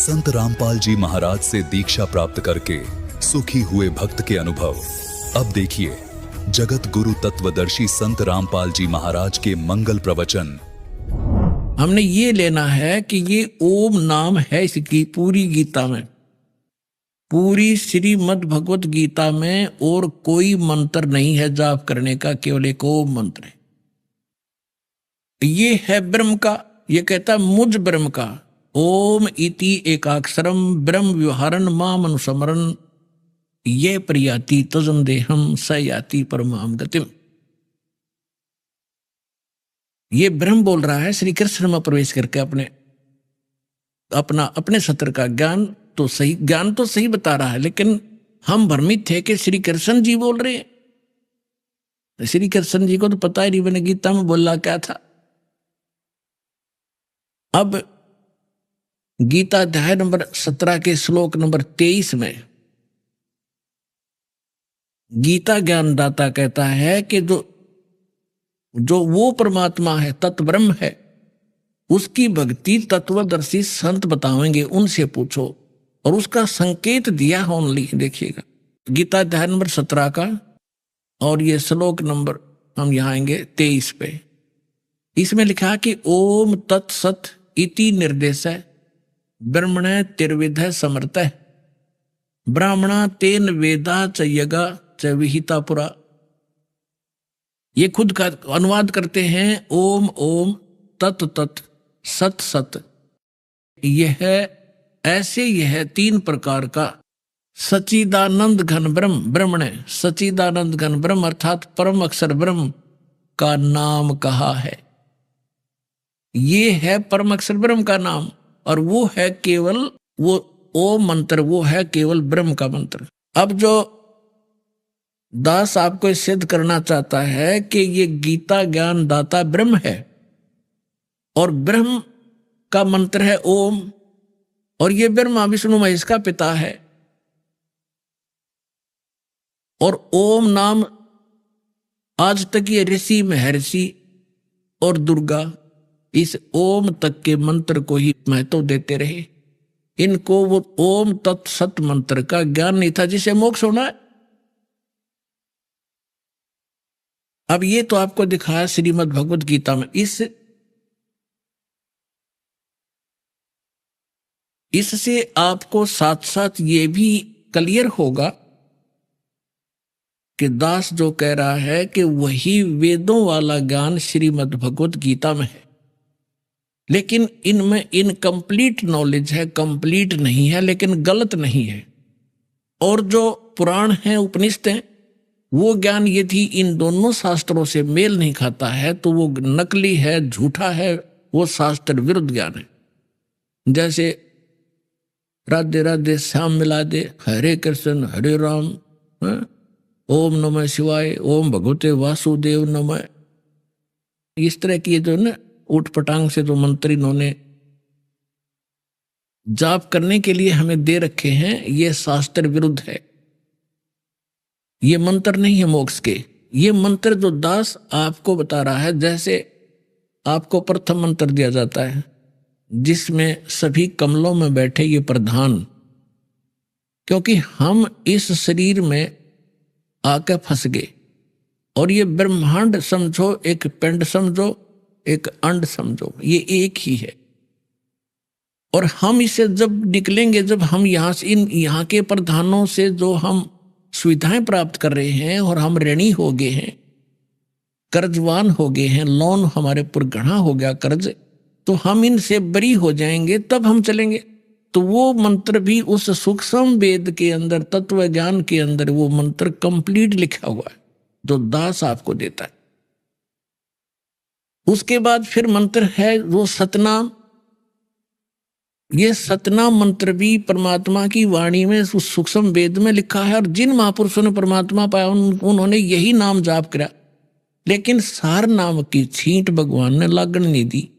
संत रामपाल जी महाराज से दीक्षा प्राप्त करके सुखी हुए भक्त के अनुभव। अब देखिए जगत गुरु तत्वदर्शी संत रामपाल जी महाराज के मंगल प्रवचन। हमने ये लेना है कि ये ओम नाम है इसकी पूरी गीता में, पूरी श्रीमद् भगवत गीता में और कोई मंत्र नहीं है जाप करने का, केवल एक ओम मंत्र है। ये है ब्रह्म का, ये कहता है मुझ ब्रह्म का। ओम इति एकाक्षरम ब्रह्म व्यवहारन माम अनुस्मरन् ये प्रयाति तजम देहम स याति परमाम गतिम। ये ब्रह्म बोल रहा है श्री कृष्ण में प्रवेश करके अपने सत्र का ज्ञान तो सही बता रहा है, लेकिन हम भ्रमित थे कि श्री कृष्ण जी बोल रहे हैं। श्री कृष्ण जी को तो पता ही नहीं मैंने गीता में बोला क्या था। अब गीता अध्याय नंबर 17 के श्लोक नंबर 23 में गीता ज्ञानदाता कहता है कि जो वो परमात्मा है, तत्व ब्रह्म है, उसकी भक्ति तत्वदर्शी संत बतावेंगे, उनसे पूछो। और उसका संकेत दिया है ओनली, देखिएगा गीता अध्याय नंबर 17 का, और ये श्लोक नंबर हम यहाँ आएंगे 23 पे। इसमें लिखा कि ओम तत्सत इति निर्देश ब्रह्मण तिर्विध समर्थ ब्राह्मणा तेन वेदा च यगा च विहिता पुरा। ये खुद का अनुवाद करते हैं ओम ओम तत् तत् सत सत। यह ऐसे यह 3 प्रकार का सच्चिदानंद घन ब्रह्म, ब्रह्मण सच्चिदानंद घन ब्रह्म अर्थात परम अक्षर ब्रह्म का नाम कहा है। ये है परम अक्षर ब्रह्म का नाम, और वो है केवल वो ओम मंत्र, वो है केवल ब्रह्म का मंत्र। अब जो दास आपको सिद्ध करना चाहता है कि ये गीता ज्ञान दाता ब्रह्म है और ब्रह्म का मंत्र है ओम, और ये ब्रह्मा विष्णु महेश का पिता है, और ओम नाम आज तक ये ऋषि महर्षि और दुर्गा इस ओम तक के मंत्र को ही महत्व देते रहे। इनको वो ओम तत्सत मंत्र का ज्ञान नहीं था जिसे मोक्ष होना है। अब ये तो आपको दिखाया श्रीमद् भगवत गीता में। इससे आपको साथ साथ ये भी क्लियर होगा कि दास जो कह रहा है कि वही वेदों वाला ज्ञान श्रीमद् भगवत गीता में है, लेकिन इनमें इनकम्प्लीट नॉलेज है, कंप्लीट नहीं है, लेकिन गलत नहीं है। और जो पुराण है, उपनिषद हैं, वो ज्ञान यदि इन दोनों शास्त्रों से मेल नहीं खाता है तो वो नकली है, झूठा है, वो शास्त्र विरुद्ध ज्ञान है। जैसे राधे राधे श्याम मिला दे, हरे कृष्ण हरे राम, ओम नमः शिवाय, ओम भगवते वासुदेव नमः, इस तरह की जो ना ऊट पटांग से जो मंत्र इन्होंने जाप करने के लिए हमें दे रखे हैं, ये शास्त्र विरुद्ध है। ये मंत्र नहीं है मोक्ष के। ये मंत्र जो दास आपको बता रहा है, जैसे आपको प्रथम मंत्र दिया जाता है जिसमें सभी कमलों में बैठे ये प्रधान, क्योंकि हम इस शरीर में आके फंस गए, और ये ब्रह्मांड समझो, एक पिंड समझो, एक अंड समझो, ये एक ही है। और हम इसे जब निकलेंगे, जब हम यहाँ से यहाँ के प्रधानों से जो हम सुविधाएं प्राप्त कर रहे हैं और हम ऋणी हो गए हैं, कर्जवान हो गए हैं, लोन हमारे पर गढ़ा हो गया कर्ज, तो हम इनसे बरी हो जाएंगे, तब हम चलेंगे। तो वो मंत्र भी उस सूक्ष्म वेद के अंदर, तत्व ज्ञान के अंदर वो मंत्र कंप्लीट लिखा हुआ है जो दास आपको देता है। उसके बाद फिर मंत्र है वो सतनाम। ये सतनाम मंत्र भी परमात्मा की वाणी में उस सूक्ष्म वेद में लिखा है, और जिन महापुरुषों ने परमात्मा पाया उन्होंने यही नाम जाप करा, लेकिन सार नाम की छींट भगवान ने लागण नहीं दी।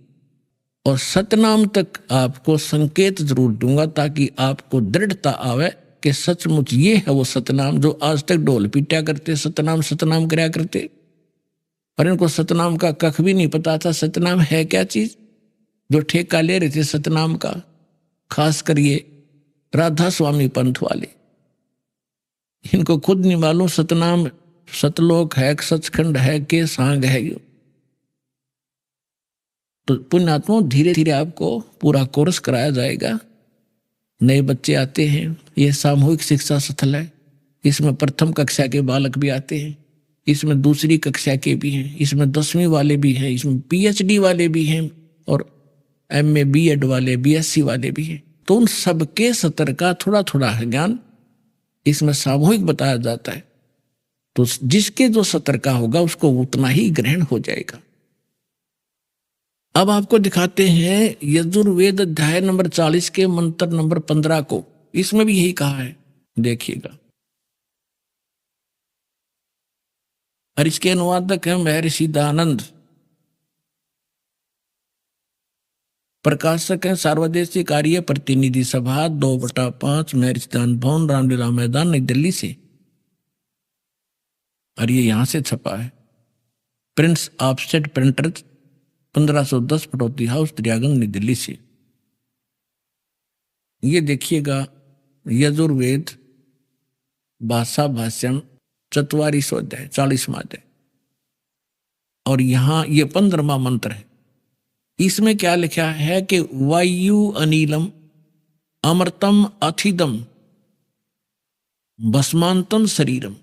और सतनाम तक आपको संकेत जरूर दूंगा ताकि आपको दृढ़ता आवे कि सचमुच ये है वो सतनाम जो आज तक ढोल पीटा करते, सतनाम सतनाम कराया करते, और इनको सतनाम का कख भी नहीं पता था। सतनाम है क्या चीज, जो ठेका ले रहे थे सतनाम का, खासकर ये राधा स्वामी पंथ वाले, इनको खुद नहीं मालूम सतनाम सतलोक है, सचखंड है, के सांग है। यो तो पुण्यात्मा धीरे धीरे आपको पूरा कोर्स कराया जाएगा। नए बच्चे आते हैं, ये सामूहिक शिक्षा स्थल है, इसमें प्रथम कक्षा के बालक भी आते हैं, इसमें दूसरी कक्षा के भी हैं, इसमें 10वीं वाले भी हैं, इसमें PhD वाले भी हैं और MA B.Ed वाले, BSc वाले भी हैं। तो उन सबके सत्र का थोड़ा थोड़ा ज्ञान इसमें सामूहिक बताया जाता है। तो जिसके जो सत्र का होगा उसको उतना ही ग्रहण हो जाएगा। अब आपको दिखाते हैं यजुर्वेद अध्याय नंबर 40 के मंत्र नंबर 15 को। इसमें भी यही कहा है, देखिएगा। और इसके अनुवादक हैं महर्षि दयानंद, प्रकाशक हैं सार्वदेशिक कार्य प्रतिनिधि सभा 2/5 महर्षि दयानंद भवन, रामलीला मैदान, नई दिल्ली से। और ये यहां से छपा है, Prince offset printers 1510 Pataudi house, Daryaganj, Nai Delhi से। ये देखिएगा यजुर्वेद भाषा भाष्यम 44वां अध्याय 40वां अध्याय, और यहां ये 15वां मंत्र है। इसमें क्या लिखा है कि वायु अनिलम अमृतम अथिदम भस्मांतम शरीरम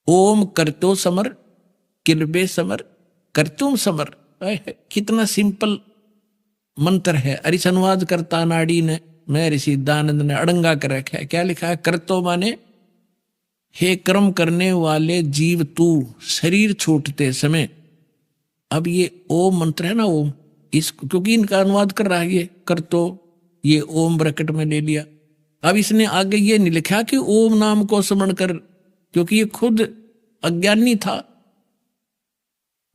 ओम करतो समर किलबे समर करतुम समर। कितना सिंपल मंत्र है। और इस अनुवाद करता नाड़ी ने महर्षि दयानंद ने अड़ंगा कर रखा है। क्या लिखा है? करतो माने हे कर्म करने वाले जीव तू शरीर छूटते समय। अब ये ओम मंत्र है ना, ओम, इस क्योंकि इनका अनुवाद कर रहा है ये करतो, ये ओम ब्रैकेट में ले लिया। अब इसने आगे ये नहीं लिखा कि ओम नाम को स्मरण कर, क्योंकि ये खुद अज्ञानी था,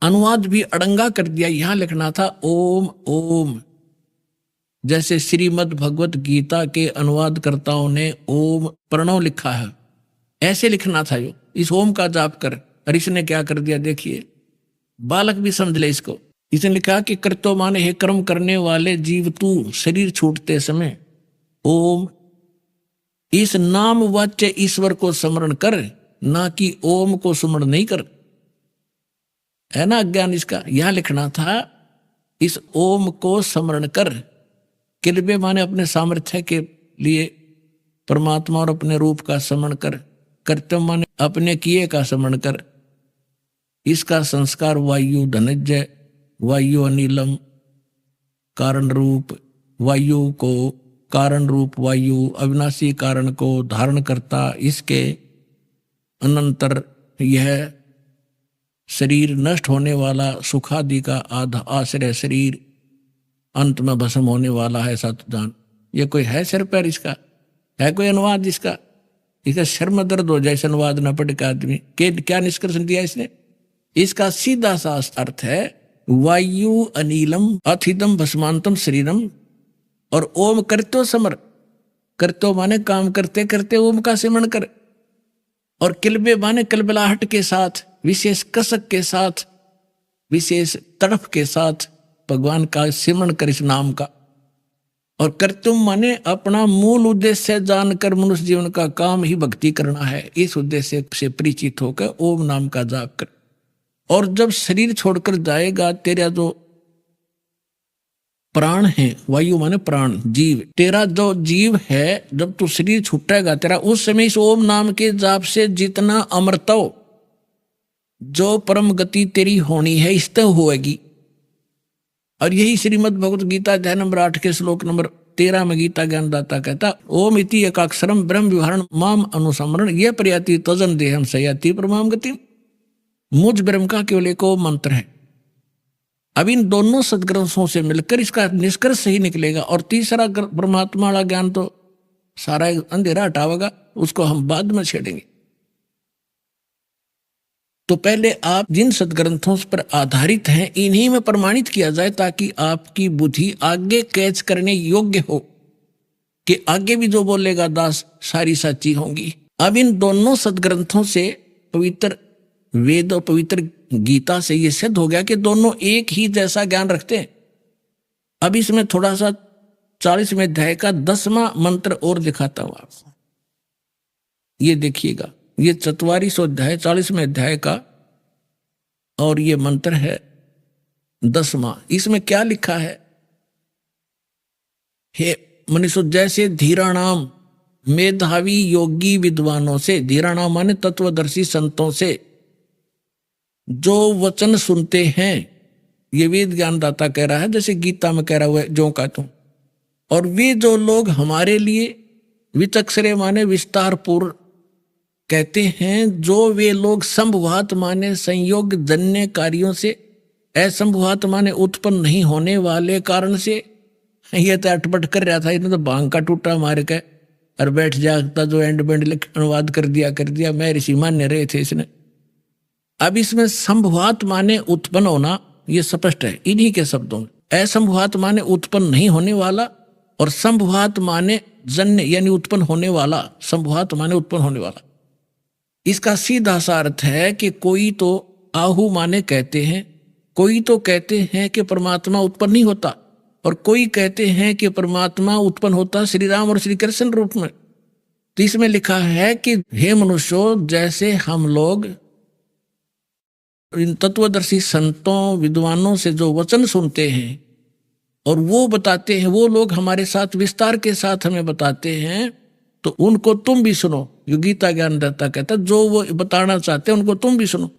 अनुवाद भी अड़ंगा कर दिया। यहां लिखना था ओम ओम, जैसे श्रीमद् भगवत गीता के अनुवादकर्ताओं ने ओम प्रणव लिखा है, ऐसे लिखना था यो, इस ओम का जाप कर। और इसने क्या कर दिया देखिए, बालक भी समझ ले इसको। इसने लिखा कि कर्तो माने हे कर्म करने वाले जीव तू शरीर छूटते समय ओम, इस नाम वाच्य ईश्वर को स्मरण कर, ना कि ओम को स्मरण नहीं कर। है ना अज्ञान इसका। यहां लिखना था इस ओम को स्मरण कर। किलबे माने अपने सामर्थ्य के लिए परमात्मा और अपने रूप का स्मरण कर। कर्तव्य माने अपने किए का स्मरण कर। इसका संस्कार वायु धनंजय, वायु अनिलम कारण रूप वायु को, कारण रूप वायु अविनाशी कारण को धारण करता, इसके अनंतर यह शरीर नष्ट होने वाला, सुखादि का आधा आश्रय शरीर अंत में भस्म होने वाला है, ऐसा तो जान। ये कोई है सिर पैर इसका? है कोई अनुवाद इसका? इसका शर्म दर्द हो जाए इस अनुवाद न पढ़ के आदमी के। क्या निष्कर्ष दिया इसने? इसका सीधा सा अर्थ है वायु अनिलम अथिदम भस्मांतम शरीरम, और ओम करतो समर। करतो माने काम करते करते ओम का सिमरण कर, और किलबे माने कलबलाहट के साथ, विशेष कसक के साथ, विशेष तड़फ के साथ भगवान का सिमरण कर इस नाम का। और कर्तुम माने अपना मूल उद्देश्य जानकर मनुष्य जीवन का काम ही भक्ति करना है। इस उद्देश्य से परिचित होकर ओम नाम का जाप कर। और जब शरीर छोड़कर जाएगा, तेरा जो प्राण है, वायु माने प्राण, जीव, तेरा जो जीव है, जब तू शरीर छूटेगा तेरा, उस समय इस ओम नाम के जाप से जितना अमृतो, जो परम गति तेरी होनी है, इस तय होएगी। और यही श्रीमद् भगवत गीता अध्याय नंबर 8 के श्लोक नंबर 13 में गीता ज्ञानदाता कहता, ओम इति एकाक्षरम ब्रह्म विवरण माम अनुसमरण ये प्रयाति तजन देहम सयाति परमाम गति। मुझ ब्रह्म का केवल एक ओम मंत्र है। अब इन दोनों सदग्रंथों से मिलकर इसका निष्कर्ष सही निकलेगा। और तीसरा परमात्मा वाला ज्ञान तो सारा अंधेरा हटावेगा, उसको हम बाद में छेड़ेंगे। तो पहले आप जिन सदग्रंथों पर आधारित हैं इन्हीं में प्रमाणित किया जाए, ताकि आपकी बुद्धि आगे कैच करने योग्य हो कि आगे भी जो बोलेगा दास सारी सच्ची होंगी। अब इन दोनों सदग्रंथों से, पवित्र वेद और पवित्र गीता से ये सिद्ध हो गया कि दोनों एक ही जैसा ज्ञान रखते हैं। अब इसमें थोड़ा सा 40वें अध्याय का 10वां मंत्र और दिखाता हूं आपको। ये देखिएगा, ये 44वां अध्याय 40वें अध्याय का, और ये मंत्र है 10वां। इसमें क्या लिखा है? हे मनुष्य, जैसे धीराणाम मेधावी योगी विद्वानों से, धीराणाम माने तत्वदर्शी संतों से जो वचन सुनते हैं, ये वेद ज्ञानदाता कह रहा है, जैसे गीता में कह रहा हुआ है जो का तुम। और वे जो लोग हमारे लिए विचक्षरे माने विस्तार पूर्व कहते हैं, जो वे लोग संभवात माने संयोग जन्य कार्यों से, असंभवात माने उत्पन्न नहीं होने वाले कारण से। ये तो अटपट कर रहा था, इन्होंने तो भांग का टूटा मार के और बैठ जाता, जो एंड बेंड अनुवाद कर दिया मैं ऋषि मान्य रहे थे इसने। अब इसमें संभवात माने उत्पन्न होना, ये स्पष्ट है इन्हीं के शब्दों में। असंभवात माने उत्पन्न नहीं होने वाला, और संभवात माने जन्य यानी उत्पन्न होने वाला। संभवात माने उत्पन्न होने वाला, इसका सीधा सा अर्थ है कि कोई तो आहु माने कहते हैं, कोई तो कहते हैं कि परमात्मा उत्पन्न नहीं होता, और कोई कहते हैं कि परमात्मा उत्पन्न होता श्री राम और श्री कृष्ण रूप में। तो इसमें लिखा है कि हे मनुष्यों, जैसे हम लोग इन तत्वदर्शी संतों विद्वानों से जो वचन सुनते हैं और वो बताते हैं, वो लोग हमारे साथ विस्तार के साथ हमें बताते हैं, तो उनको तुम भी सुनो। जो गीता ज्ञानदाता कहता है, जो वो बताना चाहते हैं उनको तुम भी सुनो।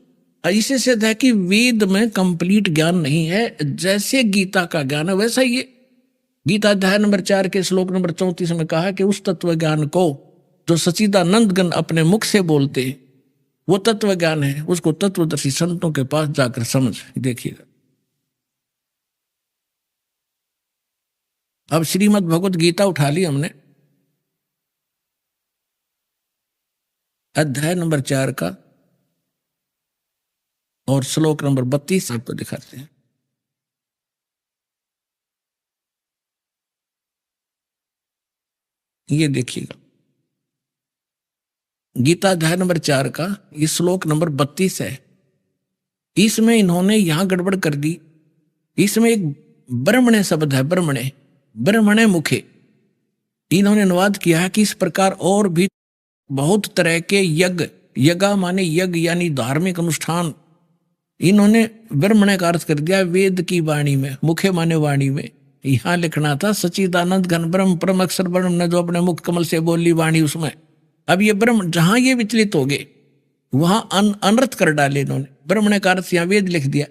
इससे सिद्ध है कि वेद में कंप्लीट ज्ञान नहीं है, जैसे गीता का ज्ञान है वैसा ये गीता अध्याय नंबर 4 के श्लोक नंबर 34 में कहा कि उस तत्व ज्ञान को जो सच्चिदानंद गण अपने मुख से बोलते हैं, वो तत्व ज्ञान है, उसको तत्वदर्शी संतों के पास जाकर समझ। देखिएगा, अब श्रीमद् भगवत गीता उठा ली हमने, अध्याय नंबर 4 का और श्लोक नंबर 32 आपको दिखाते हैं। ये देखिएगा, गीता अध्याय नंबर 4 का ये श्लोक नंबर 32 है। इसमें इन्होंने यहां गड़बड़ कर दी। इसमें एक ब्रह्मणे शब्द है, ब्रह्मणे मुखे, इन्होंने अनुवाद किया है कि इस प्रकार और भी बहुत तरह के यज्ञ, यज्ञ माने यज्ञ यानी धार्मिक अनुष्ठान, इन्होंने ब्रह्मणे का अर्थ कर दिया वेद की वाणी में, मुखे माने वाणी में। यहां लिखना था सच्चिदानंद घन ब्रह्म परम अक्षर ब्रह्म ने जो अपने मुख कमल से बोली वाणी, उसमें। अब ये ब्रह्म जहां ये विचलित हो गए वहां अनर्थ कर डाले इन्होंने, ब्रह्मणे का अर्थ यहां वेद लिख दिया।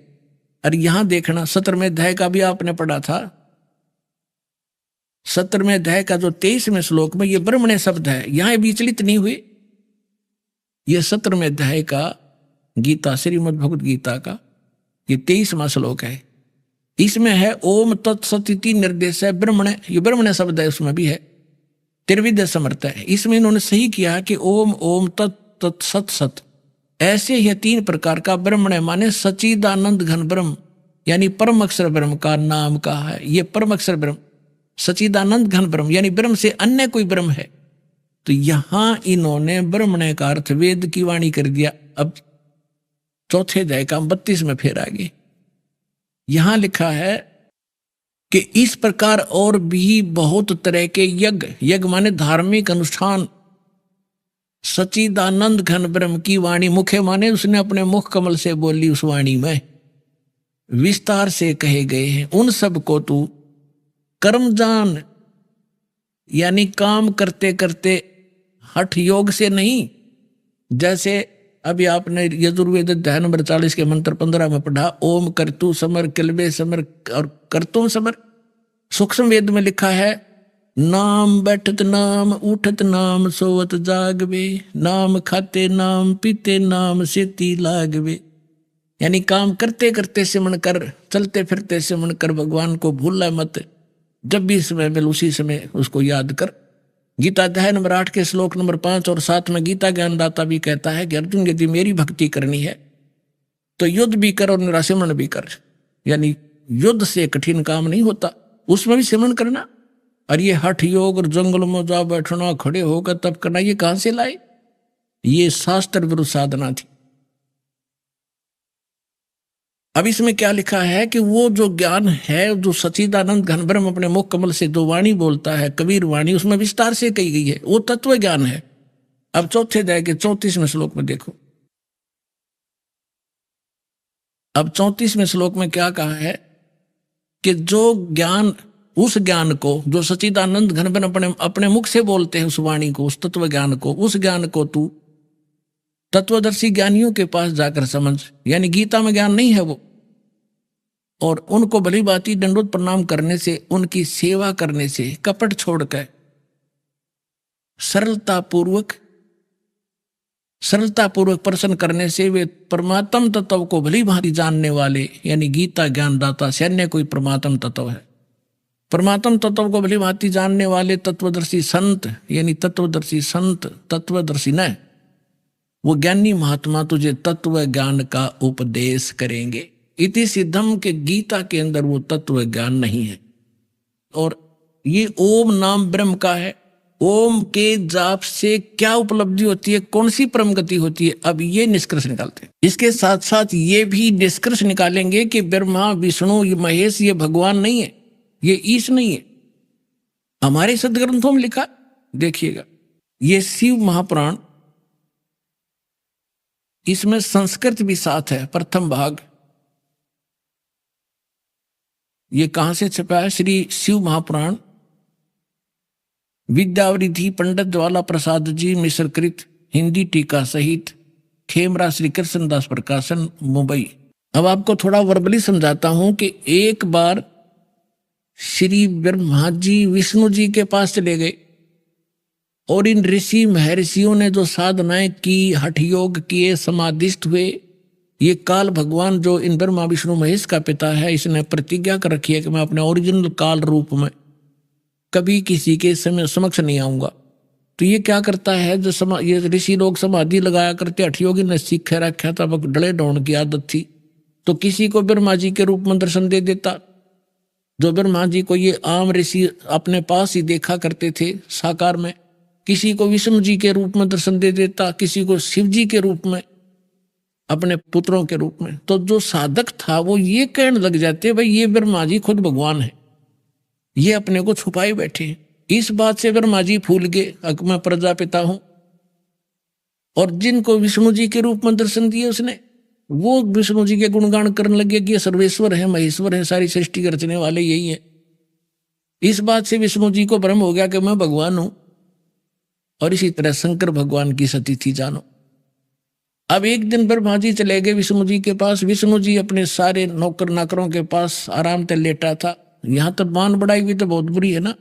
और यहां देखना 17वें अध्याय का भी आपने पढ़ा था, 17वें अध्याय का जो 23वें श्लोक में ये ब्रह्मणे शब्द है, यहां विचलित नहीं हुए। ये 17वें अध्याय का गीता, श्रीमद् भगवत गीता का ये 23वां श्लोक है। इसमें है ओम तत्सत इति निर्देश है ब्रह्मणे, ये ब्रह्मणे शब्द है, उसमें भी है त्रिविध समर्थ है। इसमें इन्होंने सही किया कि ओम ओम तत् सत सत, ऐसे ही 3 प्रकार का ब्रह्मणे माने सच्चिदानंद घन ब्रह्म यानी परम अक्षर ब्रह्म का नाम कहा है। ये परम अक्षर ब्रह्म सच्चिदानंद घन ब्रह्म यानी ब्रह्म से अन्य कोई ब्रह्म है। तो यहां इन्होंने ब्रह्मणे का अर्थ वेद की वाणी कर दिया। अब चौथे अध्याय का 32 में फिर आगे यहां लिखा है कि इस प्रकार और भी बहुत तरह के यज्ञ, यज्ञ माने धार्मिक अनुष्ठान, सच्चिदानंद घन ब्रह्म की वाणी, मुखे माने उसने अपने मुख कमल से बोली उस वाणी में, विस्तार से कहे गए हैं। उन सब को तू कर्म जान यानी काम करते करते, हठ योग से नहीं। जैसे अभी आपने यजुर्वेद अध्याय नंबर 40 के मंत्र 15 में पढ़ा, ओम करतु समर किलबे समर और करतुम समर। सूक्ष्म वेद में लिखा है नाम बैठत नाम उठत नाम सोवत जागवे, नाम खाते नाम पीते नाम सेती लागवे। यानी काम करते करते सिमरण कर, चलते फिरते सिमरण कर, भगवान को भूलना मत, जब भी समय मिले उसी समय उसको याद कर। गीता अध्याय नंबर 8 के श्लोक नंबर 5 और 7 में गीता ज्ञानदाता भी कहता है कि अर्जुन यदि मेरी भक्ति करनी है तो युद्ध भी कर और मेरा सिमरण भी कर। यानी युद्ध से कठिन काम नहीं होता, उसमें भी सिमरण करना। और ये हठ योग और जंगल में जा बैठना, खड़े होकर तब करना, ये कहां से लाए? ये शास्त्र विरुद्ध साधना थी। अब इसमें क्या लिखा है कि वो जो ज्ञान है, जो सच्चिदानंद घन ब्रह्म अपने मुख कमल से जो वाणी बोलता है, कबीर वाणी, उसमें विस्तार से कही गई है, वो तत्व ज्ञान है। अब चौथे अध्याय के 34वें श्लोक में देखो। अब 34वें श्लोक में क्या कहा है कि जो ज्ञान, उस ज्ञान को जो सच्चिदानंद घन ब्रह्म अपने अपने मुख से बोलते हैं, उस वाणी को, उस तत्व ज्ञान को, उस ज्ञान को तू तत्वदर्शी ज्ञानियों के पास जाकर समझ, यानी गीता में ज्ञान नहीं है वो, और उनको भली भांति दंडोत प्रणाम करने से, उनकी सेवा करने से, कपट छोड़कर सरलता पूर्वक प्रश्न करने से वे परमात्म तत्व को भली भांति जानने वाले, यानी गीता ज्ञानदाता सैन्य कोई परमात्म तत्व है, परमात्म तत्व को भली भांति जानने वाले तत्वदर्शी संत, यानी तत्वदर्शी संत, तत्वदर्शी न, वो ज्ञानी महात्मा तुझे तत्व ज्ञान का उपदेश करेंगे। इति सिद्धम के गीता के अंदर वो तत्व ज्ञान नहीं है। और ये ओम नाम ब्रह्म का है। ओम के जाप से क्या उपलब्धि होती है, कौन सी परम गति होती है, अब ये निष्कर्ष निकालते हैं। इसके साथ साथ ये भी निष्कर्ष निकालेंगे कि ब्रह्मा विष्णु ये महेश ये भगवान नहीं है, ये ईश नहीं है। हमारे सदग्रंथों में लिखा, देखिएगा, ये शिव महापुराण, इसमें संस्कृत भी साथ है, प्रथम भाग। ये कहां से छपा है? श्री शिव महापुराण, विद्यावरिधि पंडित ज्वाला प्रसाद जी मिश्रकृत, हिंदी टीका सहित, खेमरा श्री कृष्णदास प्रकाशन, मुंबई। अब आपको थोड़ा वर्बली समझाता हूं कि एक बार श्री ब्रह्मा जी विष्णु जी के पास चले गए और इन ऋषि महर्षियों ने जो साधनाएं की, हठ योग किए, समाधिस्थ हुए, ये काल भगवान जो इन ब्रह्मा विष्णु महेश का पिता है, इसने प्रतिज्ञा कर रखी है कि मैं अपने ओरिजिनल काल रूप में कभी किसी के समक्ष नहीं आऊंगा। तो ये क्या करता है, जो ये ऋषि लोग समाधि लगाया करते, हठ योगी ने सीख रखा था, डले डोन की आदत थी, तो किसी को ब्रह्मा जी के रूप में दर्शन दे देता। जो ब्रह्मा जी को ये आम ऋषि अपने पास ही देखा करते थे साकार में, किसी को विष्णु जी के रूप में दर्शन दे देता, किसी को शिव जी के रूप में, अपने पुत्रों के रूप में। तो जो साधक था वो ये कहने लग जाते, भाई ये ब्रह्मा जी खुद भगवान है, ये अपने को छुपाए बैठे। इस बात से ब्रह्मा जी फूल गए, अब मैं प्रजापिता हूं। और जिनको विष्णु जी के रूप में दर्शन दिए उसने, वो विष्णु जी के गुणगान करने लगे कि ये सर्वेश्वर है, महेश्वर है, सारी सृष्टि के रचने वाले यही है। इस बात से विष्णु जी को भ्रम हो गया कि मैं भगवान हूं। और इसी तरह शंकर भगवान की सती थी, जानो। अब एक दिन ब्रह्मा जी चले गए विष्णु जी के पास। विष्णु जी अपने सारे नौकर नाकरों के पास आराम से लेटा था। यहां तक मान बढ़ाई हुई तो बहुत बुरी है ना।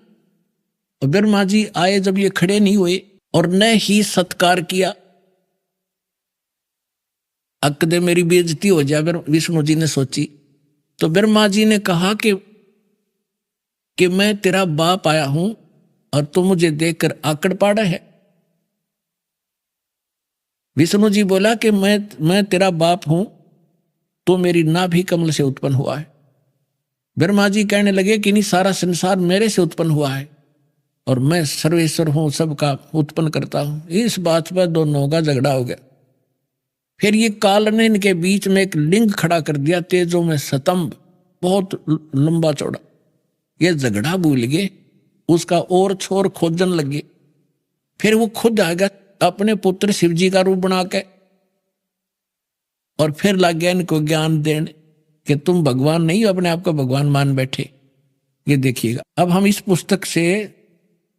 और ब्रह्मा जी आए, जब ये खड़े नहीं हुए और न ही सत्कार किया, अकदे मेरी बेइज्जती हो जाए, विष्णु जी ने सोची। तो ब्रह्मा जी ने कहा कि मैं तेरा बाप आया हूं और तू मुझे देखकर आकड़ पाड़ा है। विष्णु जी बोला कि मैं तेरा बाप हूं, तो मेरी नाभि कमल से उत्पन्न हुआ है। ब्रह्मा जी कहने लगे कि नहीं, सारा संसार मेरे से उत्पन्न हुआ है और मैं सर्वेश्वर हूं, सबका उत्पन्न करता हूं। इस बात पर दोनों का झगड़ा हो गया। फिर ये काल ने इनके बीच में एक लिंग खड़ा कर दिया, तेजों में स्तंभ, बहुत लंबा चौड़ा। ये झगड़ा भूल गए, उसका और छोर खोजन लगे। फिर वो खुद आ गया अपने पुत्र शिव जी का रूप बना के, और फिर लग गया इनको ज्ञान देने कि तुम भगवान नहीं हो, अपने आप को भगवान मान बैठे। ये देखिएगा, अब हम इस पुस्तक से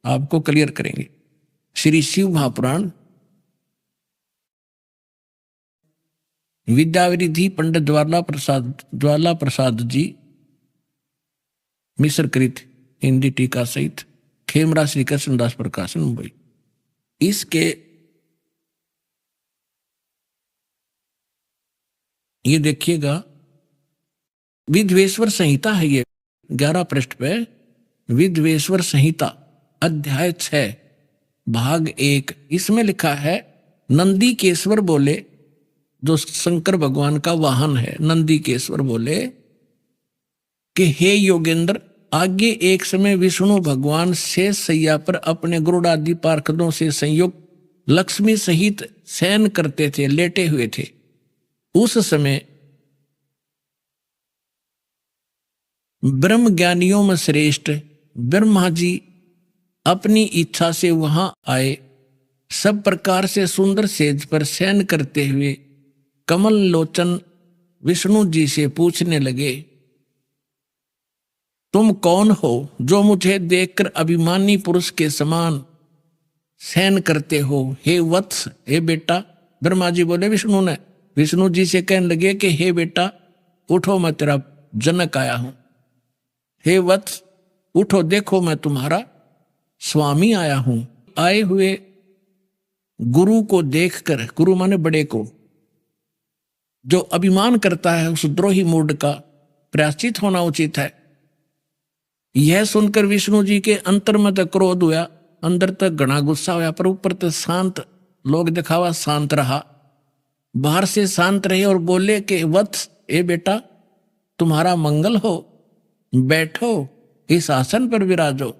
आपको क्लियर करेंगे। श्री शिव महापुराण, विद्यावरिधि पंडित ज्वाला प्रसाद जी मिश्रकृत, हिंदी टीका सहित, खेमरा श्री कृष्णदास प्रकाशन, मुंबई। इसके ये देखिएगा, विद्वेश्वर संहिता है, ये 11 पृष्ठ पे विद्वेश्वर संहिता अध्याय 6 भाग 1। इसमें लिखा है, नंदी केश्वर बोले, जो शंकर भगवान का वाहन है, नंदी केश्वर बोले कि हे योगेंद्र, आगे एक समय विष्णु भगवान शेष सैया पर अपने गरुड़ आदि पार्षदों से संयुक्त लक्ष्मी सहित शयन करते थे, लेटे हुए थे। उस समय ब्रह्म ज्ञानियों में श्रेष्ठ ब्रह्मा जी अपनी इच्छा से वहां आए। सब प्रकार से सुंदर सेज पर शयन करते हुए कमल लोचन विष्णु जी से पूछने लगे, तुम कौन हो जो मुझे देखकर अभिमानी पुरुष के समान शयन करते हो? हे वत्स, हे बेटा। ब्रह्मा जी बोले विष्णु ने, विष्णु जी से कहने लगे कि हे बेटा उठो, मैं तेरा जनक आया हूं। हे वत्स उठो, देखो मैं तुम्हारा स्वामी आया हूं। आए हुए गुरु को देखकर, गुरु माने बड़े को, जो अभिमान करता है उस द्रोही मूड का प्रायश्चित होना उचित है। यह सुनकर विष्णु जी के अंतर में तक क्रोध हुआ, अंदर तक घना गुस्सा हुआ, पर ऊपर तक शांत, लोग दिखावा शांत रहा, बाहर से शांत रहे और बोले कि वत्स, ए बेटा तुम्हारा मंगल हो, बैठो, इस आसन पर विराजो।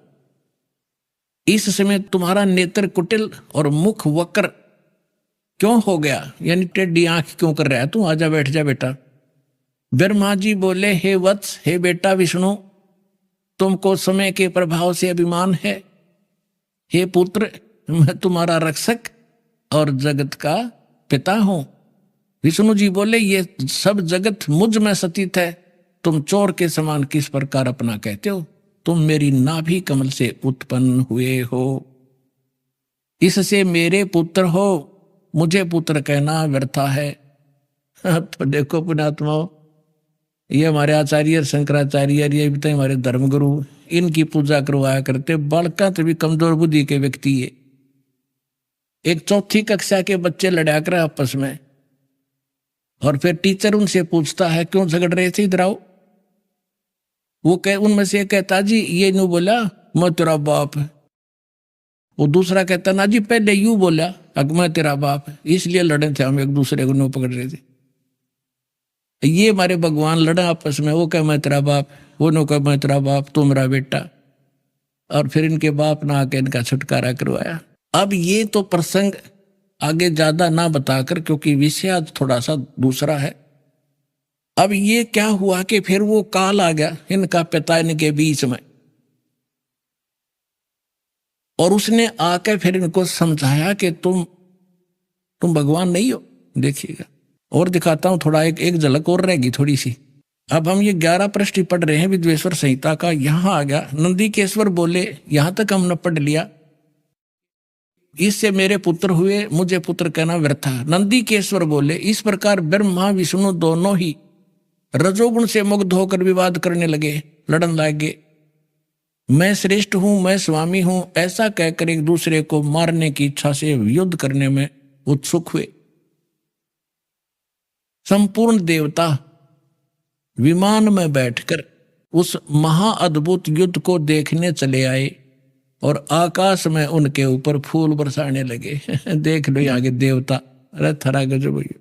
इस समय तुम्हारा नेत्र कुटिल और मुख वक्र क्यों हो गया, यानी टेढ़ी आंख क्यों कर रहा है तू? आजा, बैठ जा बेटा। ब्रह्मा जी बोले, हे वत्स, हे बेटा विष्णु, तुमको समय के प्रभाव से अभिमान है। हे पुत्र, मैं तुम्हारा रक्षक और जगत का पिता हूं। विष्णु जी बोले, ये सब जगत मुझ में स्थित है, तुम चोर के समान किस प्रकार अपना कहते हो? तुम मेरी नाभि कमल से उत्पन्न हुए हो, इससे मेरे पुत्र हो, मुझे पुत्र कहना व्यर्था है। तो देखो पुण्यात्माओं, ये हमारे आचार्य शंकराचार्य, ये भी तो हमारे धर्मगुरु, इनकी पूजा करवाया करते। बालका तो भी कमजोर बुद्धि के व्यक्ति है। एक चौथी कक्षा के बच्चे लड़ा कर आपस में, और फिर टीचर उनसे पूछता है क्यों झगड़ रहे थे, इधर आओ। वो उनमें से कहता, जी ये न्यू बोला मैं तेरा बाप है। वो दूसरा कहता, ना जी पहले यूं बोला अग मैं तेरा बाप है, इसलिए लड़े थे हम, एक दूसरे को न्यू पकड़ रहे थे। ये हमारे भगवान लड़े आपस में, वो कह मैं तेरा बाप, वो नो कह मैं तेरा बाप, तू मेरा बेटा। और फिर इनके बाप ना आके इनका छुटकारा करवाया। अब ये तो प्रसंग आगे ज्यादा ना बताकर, क्योंकि विषय आज थोड़ा सा दूसरा है। अब ये क्या हुआ कि फिर वो काल आ गया इनका पिता इनके बीच में, और उसने आकर फिर इनको समझाया कि तुम भगवान नहीं हो। देखिएगा, और दिखाता हूं थोड़ा, एक झलक और रहेगी थोड़ी सी। अब हम ये 11 पृष्ठ पढ़ रहे हैं विद्वेश्वर संहिता का। यहां आ गया नंदीकेश्वर बोले, यहां तक हमने पढ़ लिया, इससे मेरे पुत्र हुए, मुझे पुत्र कहना व्यर्थ है। नंदीकेश्वर बोले, इस प्रकार ब्रह्मा विष्णु दोनों ही रजोगुण से मुग्ध होकर विवाद करने लगे, लड़न लगे। मैं श्रेष्ठ हूं, मैं स्वामी हूं, ऐसा कहकर एक दूसरे को मारने की इच्छा से युद्ध करने में उत्सुक हुए। संपूर्ण देवता विमान में बैठकर उस महाअद्भुत युद्ध को देखने चले आए, और आकाश में उनके ऊपर फूल बरसाने लगे। देख लो आगे देवता, अरे थरा गजब भैया।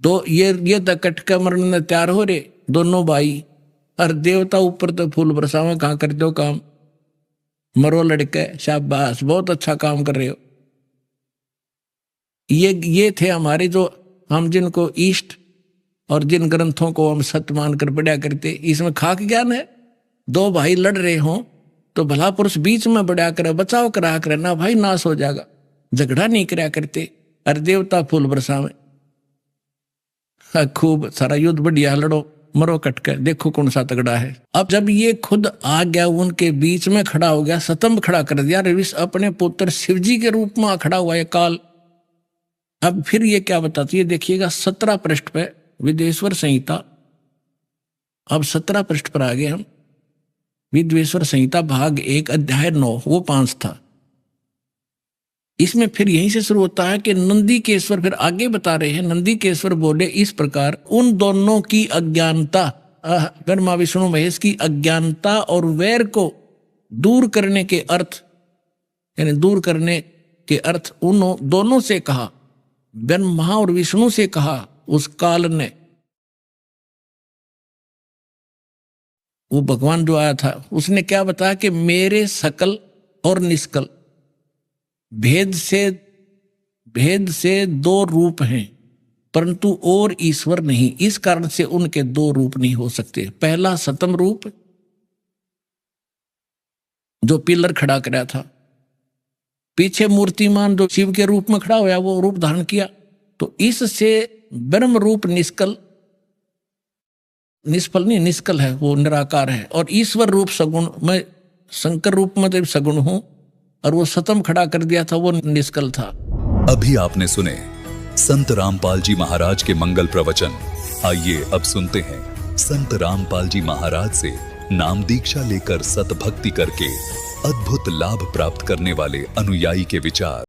दो ये तो कटका मरने तैयार हो रहे दोनों भाई, और देवता ऊपर तो फूल बरसावे, कहां करते हो काम, मरो लड़के, शाबाश, बहुत अच्छा काम कर रहे हो। ये थे हमारे जो, हम जिनको ईष्ट और जिन ग्रंथों को हम सत्य मानकर पढ़ा करते, इसमें खाक ज्ञान है। दो भाई लड़ रहे हों तो भला पुरुष बीच में बढ़ा कर बचाव करा कर, ना भाई नाश हो जाएगा, झगड़ा नहीं करा करते। अरे देवता फूल बरसावे, खूब सारा युद्ध बढ़िया, लड़ो मरो कटकर, देखो कौन सा तगड़ा है। अब जब ये खुद आ गया, उनके बीच में खड़ा हो गया, स्तंभ खड़ा कर दिया, विष अपने पुत्र शिवजी के रूप में खड़ा हुआ है काल। अब फिर ये क्या बताती है, देखिएगा 17 पृष्ठ पे विद्वेश्वर संहिता। अब 17 पृष्ठ पर आ गए हम। विद्वेश्वर संहिता भाग 1 अध्याय 9, वो 5 था। इसमें फिर यहीं से शुरू होता है कि नंदीकेश्वर फिर आगे बता रहे हैं। नंदीकेश्वर बोले, इस प्रकार उन दोनों की अज्ञानता, ब्रह्मा विष्णु महेश की अज्ञानता और वैर को दूर करने के अर्थ, यानी दूर करने के अर्थ उन दोनों से कहा, ब्रह्मा और विष्णु से कहा उस काल ने। वो भगवान जो आया था उसने क्या बताया कि मेरे सकल और निष्कल भेद से 2 रूप हैं, परंतु और ईश्वर नहीं। इस कारण से उनके दो रूप नहीं हो सकते। पहला सतम रूप जो पिलर खड़ा कराया था, पीछे मूर्तिमान जो शिव के रूप में खड़ा हुआ वो रूप धारण किया, तो इससे ब्रह्म रूप निष्फल नहीं, निष्कल है, वो निराकार है। और ईश्वर रूप सगुण, मैं शंकर रूप में तो सगुण हूं, और वो सतम खड़ा कर दिया था वो निष्कल था। अभी आपने सुने संत रामपाल जी महाराज के मंगल प्रवचन। आइए अब सुनते हैं संत रामपाल जी महाराज से नाम दीक्षा लेकर सतभक्ति करके अद्भुत लाभ प्राप्त करने वाले अनुयायी के विचार।